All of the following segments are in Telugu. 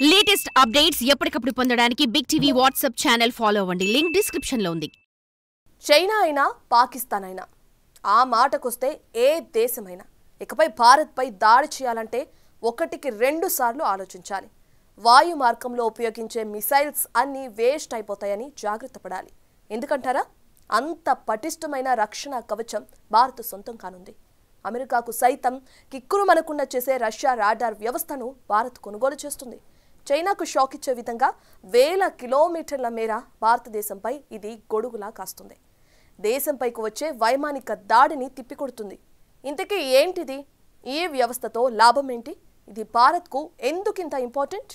లేటెస్ట్ అప్డేట్స్ ఎప్పటికప్పుడు పొందడానికి big TV WhatsApp channel follow అవ్వండి. లింక్ డిస్క్రిప్షన్ లో ఉంది. చైనా అయినా పాకిస్తాన్ అయినా ఆ మాటకొస్తే ఏ దేశమైనా ఇకపై భారత్ పై దాడి చేయాలంటే ఒకటికి 2 సార్లు ఆలోచించాలి. వాయు మార్గంలో ఉపయోగించే మిసైల్స్ అన్ని వేస్ట్ అయిపోతాయని జాగ్రత్త పడాలి. ఎందుకంటారా? అంత పటిష్టమైన రక్షణ కవచం భారత్ సొంతం కానుంది. అమెరికాకు సైతం కిక్కురుమనకుండా చేసే రష్యా రాడార్ వ్యవస్థను భారత్ కొనుగోలు చేస్తుంది. చైనాకు షాక్ ఇచ్చే విధంగా వేల కిలోమీటర్ల మేర భారతదేశంపై ఇది గొడుగులా కాస్తుంది. దేశంపైకి వచ్చే వైమానిక దాడిని తిప్పికొడుతుంది. ఇంతకీ ఏంటిది? ఈ వ్యవస్థతో లాభం ఏంటి? ఇది భారత్కు ఎందుకింత ఇంపార్టెంట్?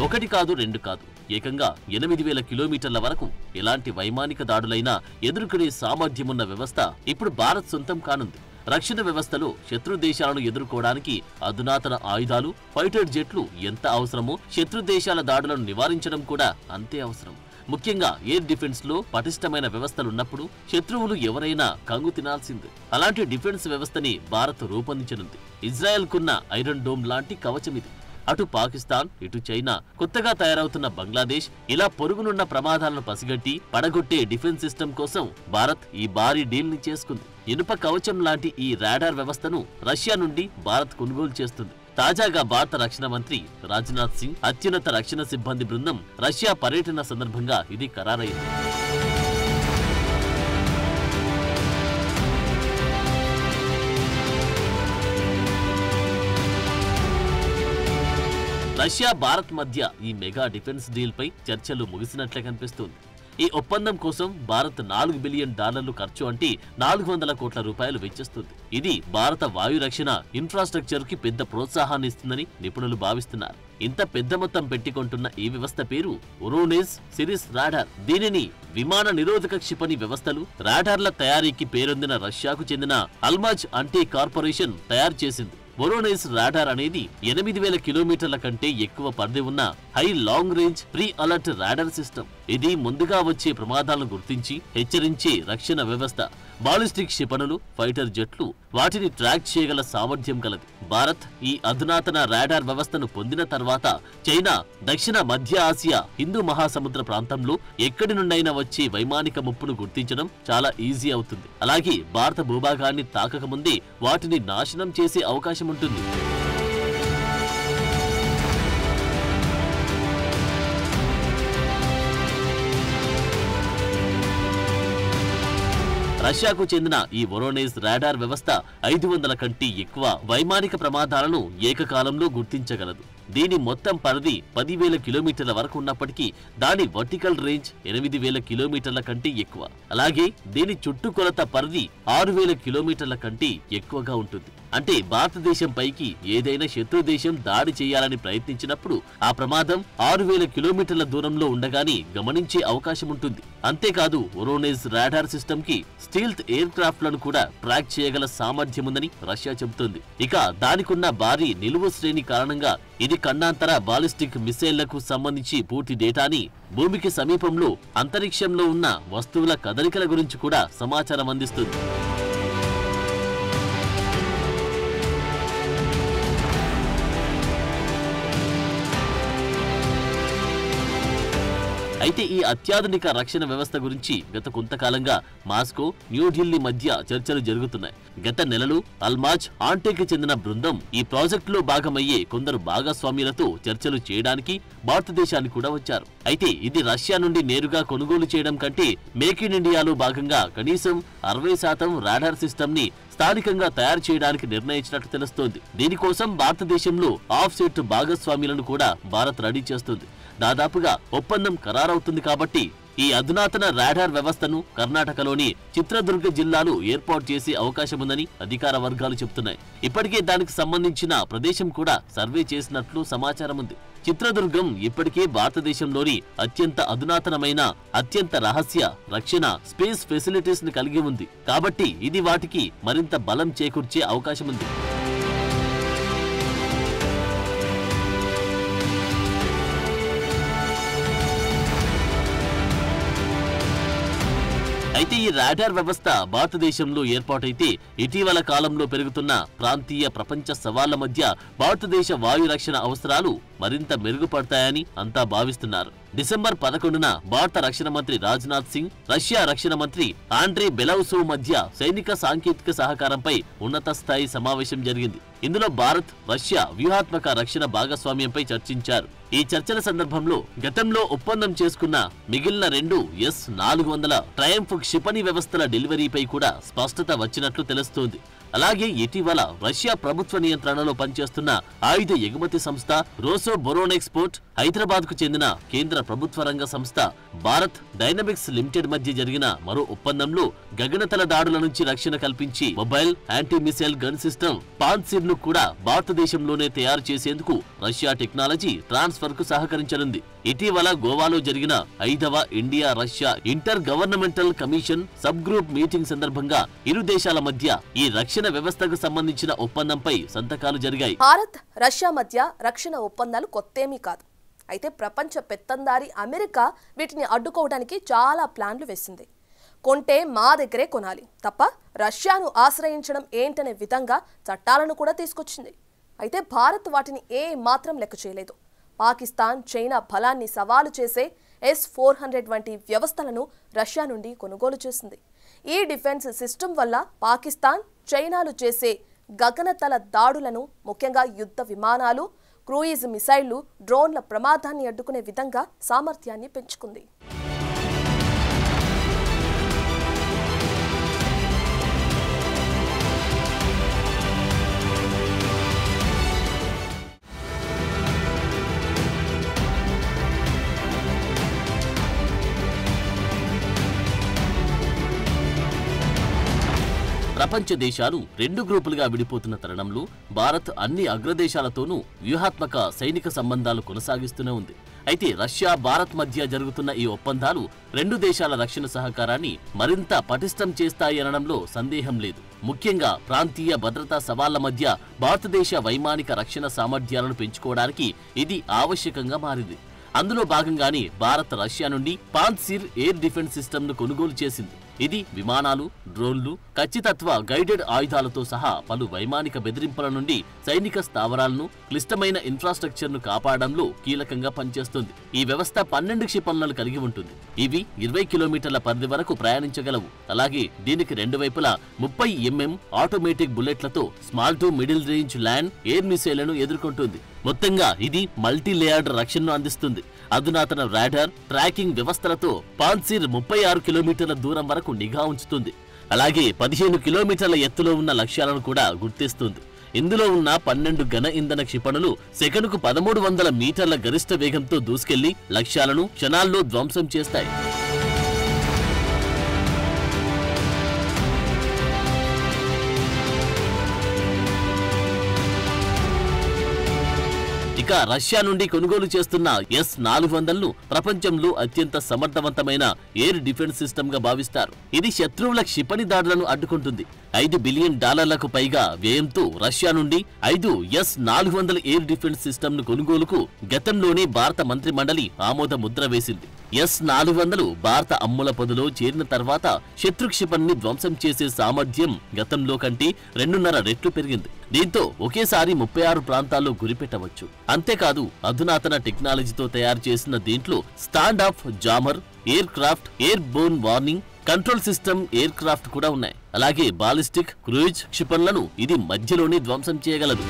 ఒకటి కాదు, 2 కాదు, ఏకంగా 8000 కిలోమీటర్ల వరకు ఎలాంటి వైమానిక దాడులైనా ఎదుర్కొనే సామర్థ్యమున్న వ్యవస్థ ఇప్పుడు భారత్ సొంతం కానుంది. రక్షణ వ్యవస్థలో శత్రు దేశాలను ఎదుర్కోవడానికి అధునాతన ఆయుధాలు, ఫైటర్ జెట్లు ఎంత అవసరమో శత్రు దేశాల దాడులను నివారించడం కూడా అంతే అవసరం. ముఖ్యంగా ఎయిర్ డిఫెన్స్ లో పటిష్టమైన వ్యవస్థలున్నప్పుడు శత్రువులు ఎవరైనా కంగు తినాల్సిందే. అలాంటి డిఫెన్స్ వ్యవస్థని భారత్ రూపొందించనుంది. ఇజ్రాయెల్ కున్న ఐరన్ డోమ్ లాంటి కవచం ఇది. అటు పాకిస్తాన్, ఇటు చైనా, కొత్తగా తయారవుతున్న బంగ్లాదేశ్ ఇలా పొరుగునున్న ప్రమాదాలను పసిగట్టి పడగొట్టే డిఫెన్స్ సిస్టమ్ కోసం భారత్ ఈ భారీ డీల్ ని చేసుకుంది. ఇనుప కవచం లాంటి ఈ రాడార్ వ్యవస్థను రష్యా నుండి భారత్ కొనుగోలు చేస్తుంది. తాజాగా భారత రక్షణ మంత్రి రాజ్నాథ్ సింగ్ అత్యున్నత రక్షణ సిబ్బంది బృందం రష్యా పర్యటన సందర్భంగా ఇది ఖరారైంది. రష్యా, భారత్ మధ్య ఈ మెగా డిఫెన్స్ డీల్ పై చర్చలు ముగిసినట్లే కనిపిస్తుంది. ఈ ఒప్పందం కోసం భారత్ $4 బిలియన్ ఖర్చు అంటే 400 కోట్ల రూపాయలు వెచ్చిస్తుంది. ఇది భారత వాయు రక్షణ ఇన్ఫ్రాస్ట్రక్చర్ కి పెద్ద ప్రోత్సాహాన్ని ఇస్తుందని నిపుణులు భావిస్తున్నారు. ఇంత పెద్ద మొత్తం పెట్టుకుంటున్న ఈ వ్యవస్థ పేరు వొరోనెజ్ సిరీస్ రాడార్. దీనిని విమాన నిరోధక క్షిపణి వ్యవస్థలు, రాడార్ల తయారీకి పేరొందిన రష్యాకు చెందిన అల్మాజ్ అంటే కార్పొరేషన్ తయారు చేసింది. వొరోనెజ్ రాడార్ అనేది 8000 కిలోమీటర్ల కంటే ఎక్కువ పరిధి ఉన్న high long range pre alert radar system. ఇది ముందుగా వచ్చే ప్రమాదాలను గుర్తించి హెచ్చరించే రక్షణ వ్యవస్థ. బాలిస్టిక్ క్షిపణులు, ఫైటర్ జెట్లు వాటిని ట్రాక్ చేయగల సామర్థ్యం కలది. భారత్ ఈ అధునాతన రాడార్ వ్యవస్థను పొందిన తర్వాత చైనా, దక్షిణ మధ్య ఆసియా, హిందూ మహాసముద్ర ప్రాంతంలో ఎక్కడి నుండైనా వచ్చే వైమానిక ముప్పును గుర్తించడం చాలా ఈజీ అవుతుంది. అలాగే భారత భూభాగాన్ని తాకకముందే వాటిని నాశనం చేసే అవకాశం ఉంటుంది. రష్యాకు చెందిన ఈ వొరోనెజ్ రాడార్ వ్యవస్థ 500 కంటే ఎక్కువ వైమానిక ప్రమాదాలను ఏకకాలంలో గుర్తించగలదు. దీని మొత్తం పరిధి 10,000 కిలోమీటర్ల వరకు ఉన్నప్పటికీ దాని వర్టికల్ రేంజ్ 8,000 కిలోమీటర్ల కంటే ఎక్కువ. అలాగే దీని చుట్టుకొలత పరిధి 6,000 కిలోమీటర్ల కంటే ఎక్కువగా ఉంటుంది. అంటే భారతదేశం పైకి ఏదైనా శత్రు దేశం దాడి చేయాలని ప్రయత్నించినప్పుడు ఆ ప్రమాదం 6,000 కిలోమీటర్ల దూరంలో ఉండగానే గమనించే అవకాశం ఉంటుంది. అంతేకాదు వొరోనెజ్ రాడార్ సిస్టమ్ కి స్టీల్త్ ఎయిర్ క్రాఫ్ట్ లను కూడా ట్రాక్ చేయగల సామర్థ్యం ఉందని రష్యా చెబుతోంది. ఇక దానికున్న భారీ నిలువు శ్రేణి కారణంగా ఇది ఖండాంతర బాలిస్టిక్ మిసైళ్లకు సంబంధించి పూర్తి డేటాని, భూమికి సమీపంలో అంతరిక్షంలో ఉన్న వస్తువుల కదలికల గురించి కూడా సమాచారం అందిస్తుంది. అయితే ఈ అత్యాధునిక రక్షణ వ్యవస్థ గురించి గత కొంతకాలంగా మాస్కో, న్యూఢిల్లీ మధ్య చర్చలు జరుగుతున్నాయి. గత నెలలో అల్మాజ్ ఆంటేకి చెందిన బృందం ఈ ప్రాజెక్టులో భాగమయ్యే కొందరు భాగస్వామ్యులతో చర్చలు చేయడానికి భారతదేశానికి కూడా వచ్చారు. అయితే ఇది రష్యా నుండి నేరుగా కొనుగోలు చేయడం కంటే మేక్ ఇన్ ఇండియాలో భాగంగా కనీసం 60% రాడార్ సిస్టమ్ ని స్థానికంగా తయారు చేయడానికి నిర్ణయించినట్లు తెలుస్తోంది. దీనికోసం భారతదేశంలో ఆఫ్ సెట్ భాగస్వామ్యులను కూడా భారత్ రెడీ చేస్తుంది. దాదాపుగా ఒప్పందం ఖరారవుతుంది కాబట్టి ఈ అధునాతన రాడార్ వ్యవస్థను కర్ణాటకలోని చిత్రదుర్గ జిల్లాలో ఏర్పాటు చేసే అవకాశం ఉందని అధికార వర్గాలు చెబుతున్నాయి. ఇప్పటికే దానికి సంబంధించిన ప్రదేశం కూడా సర్వే చేసినట్లు సమాచారం ఉంది. చిత్రదుర్గం ఇప్పటికే భారతదేశంలోని అత్యంత అధునాతనమైన, అత్యంత రహస్య రక్షణ స్పేస్ ఫెసిలిటీస్ ని కలిగి ఉంది. కాబట్టి ఇది వాటికి మరింత బలం చేకూర్చే అవకాశం ఉంది. అయితే ఈ రాడార్ వ్యవస్థ భారతదేశంలో ఏర్పాటైతే ఇటీవల కాలంలో పెరుగుతున్న ప్రాంతీయ ప్రపంచ సవాళ్ల మధ్య భారతదేశ వాయు రక్షణ అవసరాలు మరింత మెరుగుపడతాయని అంతా భావిస్తున్నారు. డిసెంబర్ 11న భారత రక్షణ మంత్రి రాజ్నాథ్ సింగ్, రష్యా రక్షణ మంత్రి ఆండ్రే బెలౌసోవ్ మధ్య సైనిక సాంకేతిక సహకారంపై ఉన్నత స్థాయి సమావేశం జరిగింది. ఇందులో భారత్, రష్యా వ్యూహాత్మక రక్షణ భాగస్వామ్యంపై చర్చించారు. ఈ చర్చల సందర్భంలో గతంలో ఒప్పందం చేసుకున్న మిగిలిన 2 S-400 ట్రయంఫ్ క్షిపణి వ్యవస్థల డెలివరీపై కూడా స్పష్టత వచ్చినట్లు తెలుస్తోంది. అలాగే ఇటీవల రష్యా ప్రభుత్వ నియంత్రణలో పనిచేస్తున్న ఆయుధ ఎగుమతి సంస్థ రోసోబొరోనెక్స్పోర్ట్, హైదరాబాద్ కు చెందిన కేంద్ర ప్రభుత్వ రంగ సంస్థ భారత్ డైనమిక్స్ లిమిటెడ్ మధ్య జరిగిన మరో ఒప్పందంలో గగనతల దాడుల నుంచి రక్షణ కల్పించి mobile anti missile gun system Pantsir ను కూడా భారతదేశంలోనే తయారు చేసేందుకు రష్యా టెక్నాలజీ ట్రాన్స్ఫర్ కు సహకరించనుంది. ఇటీవల గోవాలో జరిగిన 5వ India Russia inter governmental commission sub group meeting సందర్భంగా ఇరు దేశాల మధ్య ఈ రక్షణ వ్యవస్థకు సంబంధించిన ఒప్పందంపై సంతకాలు జరిగాయి. భారత్, రష్యా మధ్య రక్షణ ఒప్పందాలు కొత్తేమీ కాదు. అయితే ప్రపంచ పెత్తందారి అమెరికా వీటిని అడ్డుకోవడానికి చాలా ప్లాన్లు వేసింది. కొంటే మా దగ్గరే కొనాలి తప్ప రష్యాను ఆశ్రయించడం ఏంటనే విధంగా చట్టాలను కూడా తీసుకొచ్చింది. అయితే భారత్ వాటిని ఏ మాత్రం లెక్క చేయలేదు. పాకిస్తాన్, చైనా బలాన్ని సవాలు చేసే S-400 వంటి వ్యవస్థలను రష్యా నుండి కొనుగోలు చేసింది. ఈ డిఫెన్స్ సిస్టమ్ వల్ల పాకిస్తాన్, చైనాలు చేసే గగనతల దాడులను, ముఖ్యంగా యుద్ధ విమానాలు, క్రూయిజ్ మిసైళ్లు, డ్రోన్ల ప్రమాదాన్ని అడ్డుకునే విధంగా సామర్థ్యాన్ని పెంచుకుంది. ప్రపంచ దేశాలు 2 గ్రూపులుగా విడిపోతున్న తరుణంలో భారత్ అన్ని అగ్రదేశాలతోనూ వ్యూహాత్మక సైనిక సంబంధాలు కొనసాగిస్తూనే ఉంది. అయితే రష్యా, భారత్ మధ్య జరుగుతున్న ఈ ఒప్పందాలు 2 దేశాల రక్షణ సహకారాన్ని మరింత పటిష్టం చేస్తాయి అనడంలో సందేహం లేదు. ముఖ్యంగా ప్రాంతీయ భద్రతా సవాళ్ల మధ్య భారతదేశ వైమానిక రక్షణ సామర్థ్యాలను పెంచుకోవడానికి ఇది ఆవశ్యకంగా మారింది. అందులో భాగంగానే భారత్ రష్యా నుండి పాన్సిర్ ఎయిర్ డిఫెన్స్ సిస్టమ్ ను కొనుగోలు చేసింది. ఇది విమానాలు, డ్రోన్లు, ఖచ్చితత్వ గైడెడ్ ఆయుధాలతో సహా పలు వైమానిక బెదిరింపుల నుండి సైనిక స్థావరాలను, క్లిష్టమైన ఇన్ఫ్రాస్ట్రక్చర్ ను కాపాడడంలో కీలకంగా పనిచేస్తుంది. ఈ వ్యవస్థ 12 క్షిపణులను కలిగి ఉంటుంది. ఇవి 20 కిలోమీటర్ల పరిధి వరకు ప్రయాణించగలవు. అలాగే దీనికి 2 వైపులా 30 mm ఆటోమేటిక్ బుల్లెట్లతో small to middle range land air మిసైళ్లను ఎదుర్కొంటుంది. మొత్తంగా ఇది మల్టీ లేయర్డ్ రక్షణను అందిస్తుంది. అధునాతన రాడార్, ట్రాకింగ్ వ్యవస్థలతో పాన్సిర్ 36 కిలోమీటర్ల దూరం వరకు నిఘా ఉంచుతుంది. అలాగే 15 కిలోమీటర్ల ఎత్తులో ఉన్న లక్ష్యాలను కూడా గుర్తిస్తుంది. ఇందులో ఉన్న 12 ఘన ఇంధన క్షిపణులు సెకనుకు 1300 మీటర్ల గరిష్ట వేగంతో దూసుకెళ్లి లక్ష్యాలను క్షణాల్లో ధ్వంసం చేస్తాయి. ఇక రష్యా నుండి కొనుగోలు చేస్తున్న S-400ను ప్రపంచంలో అత్యంత సమర్థవంతమైన ఎయిర్ డిఫెన్స్ సిస్టమ్ గా భావిస్తారు. ఇది శత్రువుల క్షిపణి దాడులను అడ్డుకుంటుంది. $5 బిలియన్ పైగా వ్యయంతో రష్యా నుండి 5 S-400 ఎయిర్ డిఫెన్స్ సిస్టమ్ ను కొనుగోలుకు గతంలోనే భారత మంత్రి మండలి ఆమోద ముద్ర వేసింది. S-400 భారత అమ్ముల పొదిలో చేరిన తర్వాత శత్రు క్షిపణిని ధ్వంసం చేసే సామర్థ్యం గతంలో కంటే 2.5 రెట్లు పెరిగింది. దీంతో ఒకేసారి 36 ప్రాంతాల్లో గురిపెట్టవచ్చు. అంతేకాదు అధునాతన టెక్నాలజీతో తయారు చేసిన దీంట్లో stand of jammer, air craft, air Born warning control system air craft కూడా ఉన్నాయి. అలాగే బాలిస్టిక్, క్రూయిజ్ క్షిపణులను ఇది మధ్యలోనే ధ్వంసం చేయగలదు.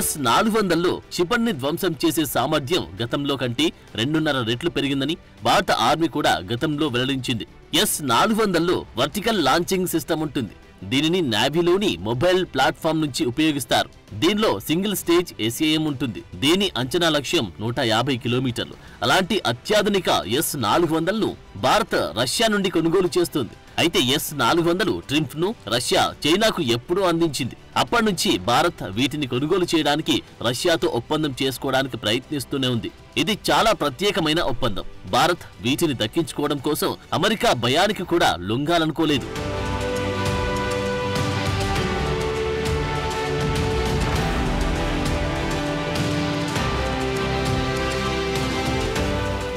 S-400లో క్షిపణిని ధ్వంసం చేసే సామర్థ్యం గతంలో కంటే 2.5 రెట్లు పెరిగిందని భారత ఆర్మీ కూడా గతంలో వెల్లడించింది. S-400లో వర్టికల్ లాంచింగ్ సిస్టమ్ ఉంటుంది. దీనిని నేవీలోని మొబైల్ ప్లాట్ఫామ్ నుంచి ఉపయోగిస్తారు. దీనిలో సింగిల్ స్టేజ్ SAM ఉంటుంది. దీని అంచనా లక్ష్యం 150 కిలోమీటర్లు. అలాంటి అత్యాధునిక S-400ను భారత్ రష్యా నుండి కొనుగోలు చేస్తుంది. అయితే S-400 ట్రింఫ్ ను రష్యా చైనాకు ఎప్పుడూ అందించింది. అప్పటి నుంచి భారత్ వీటిని కొనుగోలు చేయడానికి రష్యాతో ఒప్పందం చేసుకోవడానికి ప్రయత్నిస్తూనే ఉంది. ఇది చాలా ప్రత్యేకమైన ఒప్పందం. భారత్ వీటిని దక్కించుకోవడం కోసం అమెరికా భయానికి కూడా లొంగాలనుకోలేదు.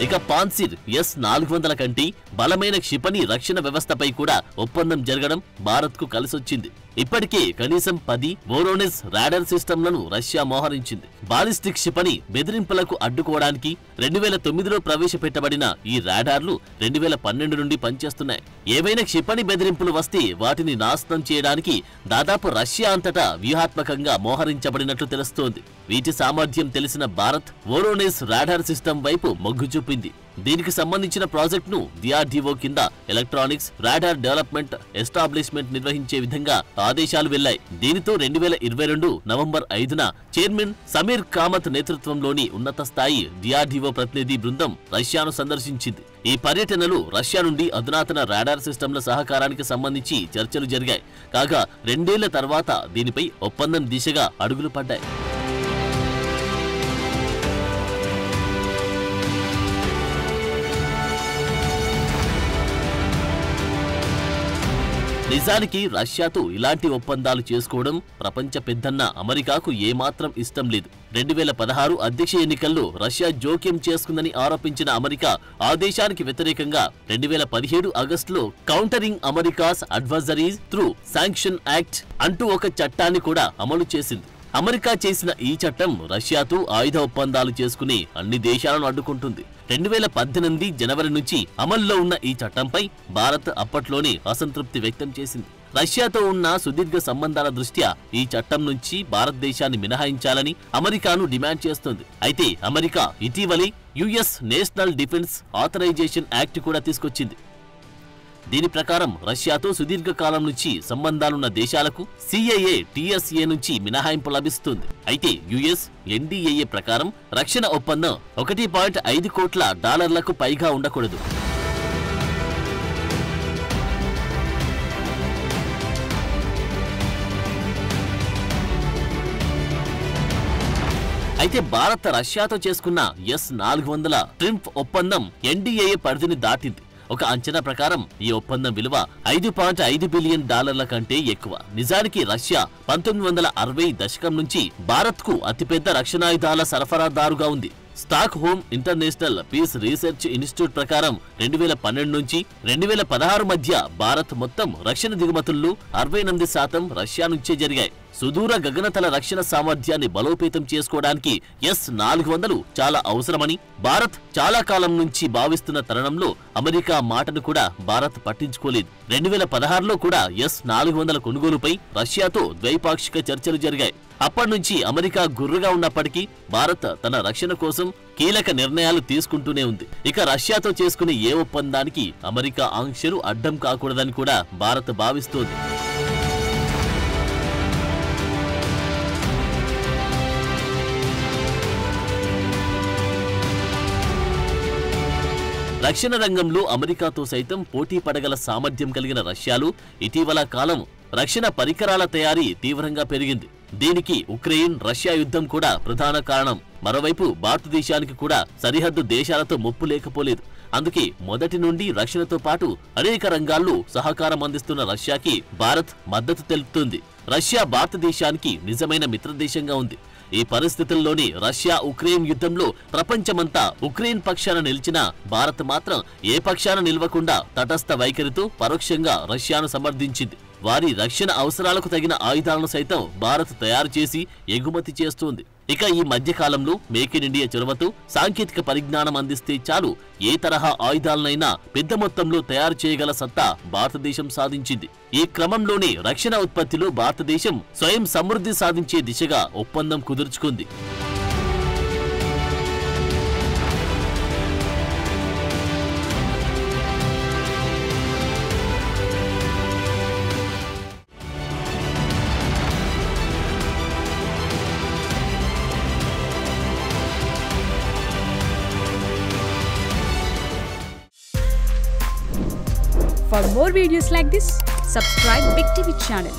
ఇక పాన్సిర్ S-400 కంటే బలమైన క్షిపణి రక్షణ వ్యవస్థపై కూడా ఒప్పందం జరగడం భారత్కు కలిసొచ్చింది. ఇప్పటికే కనీసం 10 వోరోనెజ్ రాడార్ సిస్టంలను రష్యా మోహరించింది. బాలిస్టిక్ క్షిపణి బెదిరింపులకు అడ్డుకోవడానికి 2009లో ప్రవేశపెట్టబడిన ఈ రాడార్లు 2012 నుండి పనిచేస్తున్నాయి. ఏవైనా క్షిపణి బెదిరింపులు వస్తే వాటిని నాశనం చేయడానికి దాదాపు రష్యా అంతటా వ్యూహాత్మకంగా మోహరించబడినట్లు తెలుస్తోంది. వీటి సామర్థ్యం తెలిసిన భారత్ వోరోనెజ్ రాడార్ సిస్టమ్ వైపు మొగ్గు చూపింది. దీనికి సంబంధించిన ప్రాజెక్టును DRDO కింద ఎలక్ట్రానిక్స్ రాడార్ డెవలప్మెంట్ ఎస్టాబ్లిష్మెంట్ నిర్వహించే విధంగా ఆదేశాలు వెళ్లాయి. దీనితో 2022 నవంబర్ 5న చైర్మన్ సమీర్ కామత్ నేతృత్వంలోని ఉన్నత స్థాయి DRDO ప్రతినిధి బృందం రష్యాను సందర్శించింది. ఈ పర్యటనలో రష్యా నుండి అధునాతన రాడార్ సిస్టంల సహకారానికి సంబంధించి చర్చలు జరిగాయి. కాగా 2 ఏళ్ల తర్వాత దీనిపై ఒప్పందం దిశగా అడుగులు పడ్డాయి. నిజానికి రష్యాతో ఇలాంటి ఒప్పందాలు చేసుకోవడం ప్రపంచ పెద్దన్న అమెరికాకు ఏమాత్రం ఇష్టం లేదు. 2016 అధ్యక్ష ఎన్నికల్లో రష్యా జోక్యం చేసుకుందని ఆరోపించిన అమెరికా ఆ దేశానికి వ్యతిరేకంగా 2017 ఆగస్టులో countering America's advisories through sanction act అంటూ ఒక చట్టాన్ని కూడా అమలు చేసింది. అమెరికా చేసిన ఈ చట్టం రష్యాతో ఆయుధ ఒప్పందాలు చేసుకుని అన్ని దేశాలను అడ్డుకుంటుంది. 2018 జనవరి నుంచి అమల్లో ఉన్న ఈ చట్టంపై భారత్ అప్పట్లోనే అసంతృప్తి వ్యక్తం చేసింది. రష్యాతో ఉన్న సుదీర్ఘ సంబంధాల దృష్ట్యా ఈ చట్టం నుంచి భారతదేశాన్ని మినహాయించాలని అమెరికాను డిమాండ్ చేస్తోంది. అయితే అమెరికా ఇటీవలే US national defense authorization act కూడా తీసుకొచ్చింది. దీని ప్రకారం రష్యాతో సుదీర్ఘకాలం నుంచి సంబంధాలున్న దేశాలకు CIA TSA నుంచి మినహాయింపు లభిస్తుంది. అయితే US NDAA ప్రకారం రక్షణ ఒప్పందం $1.5 కోట్ల పైగా ఉండకూడదు. అయితే భారత్ రష్యాతో చేసుకున్న S-400 ట్రింప్ ఒప్పందం NDAA పరిధిని దాటింది. ఒక అంచనా ప్రకారం ఈ ఒప్పందం విలువ $5.5 బిలియన్ కంటే ఎక్కువ. నిజానికి రష్యా 1960 దశకం నుంచి భారత్కు అతిపెద్ద రక్షణాయుధాల సరఫరాదారుగా ఉంది. Stockholm international peace research institute ప్రకారం 2012 నుంచి 2016 మధ్య భారత్ మొత్తం రక్షణ దిగుమతుల్లో 68% రష్యా నుంచే జరిగాయి. సుదూర గగనతల రక్షణ సామర్థ్యాన్ని బలోపేతం చేసుకోవడానికి S-400 చాలా అవసరమని భారత్ చాలా కాలం నుంచి భావిస్తున్న తరుణంలో అమెరికా మాటను కూడా భారత్ పట్టించుకోలేదు. 2016లో కూడా S-400 కొనుగోలుపై రష్యాతో ద్వైపాక్షిక చర్చలు జరిగాయి. అప్పటి నుంచి అమెరికా గుర్రుగా ఉన్నప్పటికీ భారత్ తన రక్షణ కోసం కీలక నిర్ణయాలు తీసుకుంటూనే ఉంది. ఇక రష్యాతో చేసుకునే ఏ ఒప్పందానికి అమెరికా ఆంక్షలు అడ్డం కాకూడదని కూడా భారత్ భావిస్తోంది. రక్షణ రంగంలో అమెరికాతో సైతం పోటీ పడగల సామర్థ్యం కలిగిన రష్యాలో ఇటీవల కాలం రక్షణ పరికరాల తయారీ తీవ్రంగా పెరిగింది. దీనికి ఉక్రెయిన్ రష్యా యుద్ధం కూడా ప్రధాన కారణం. మరోవైపు భారతదేశానికి కూడా సరిహద్దు దేశాలతో ముప్పు లేకపోలేదు. అందుకే మొదటి నుండి రక్షణతో పాటు అనేక రంగాల్లో సహకారం అందిస్తున్న రష్యాకి భారత్ మద్దతు తెలుపుతుంది. రష్యా భారతదేశానికి నిజమైన మిత్రదేశంగా ఉంది. ఈ పరిస్థితుల్లోనే రష్యా ఉక్రెయిన్ యుద్ధంలో ప్రపంచమంతా ఉక్రెయిన్ పక్షాన నిలిచినా భారత్ మాత్రం ఏ పక్షాన నిలవకుండా తటస్థ వైఖరితో పరోక్షంగా రష్యాను సమర్థించింది. వారి రక్షణ అవసరాలకు తగిన ఆయుధాలను సైతం భారత్ తయారు చేసి ఎగుమతి చేస్తోంది. ఇక ఈ మధ్య కాలంలో మేక్ ఇన్ ఇండియా చొరవతో సాంకేతిక పరిజ్ఞానం అందిస్తే చాలు ఏ తరహా ఆయుధాలనైనా పెద్ద మొత్తంలో తయారు చేయగల సత్తా భారతదేశం సాధించింది. ఈ క్రమంలోనే రక్షణ ఉత్పత్తిలో భారతదేశం స్వయం సమృద్ధి సాధించే దిశగా ఒప్పందం కుదుర్చుకుంది. For more videos like this, subscribe Big TV channel.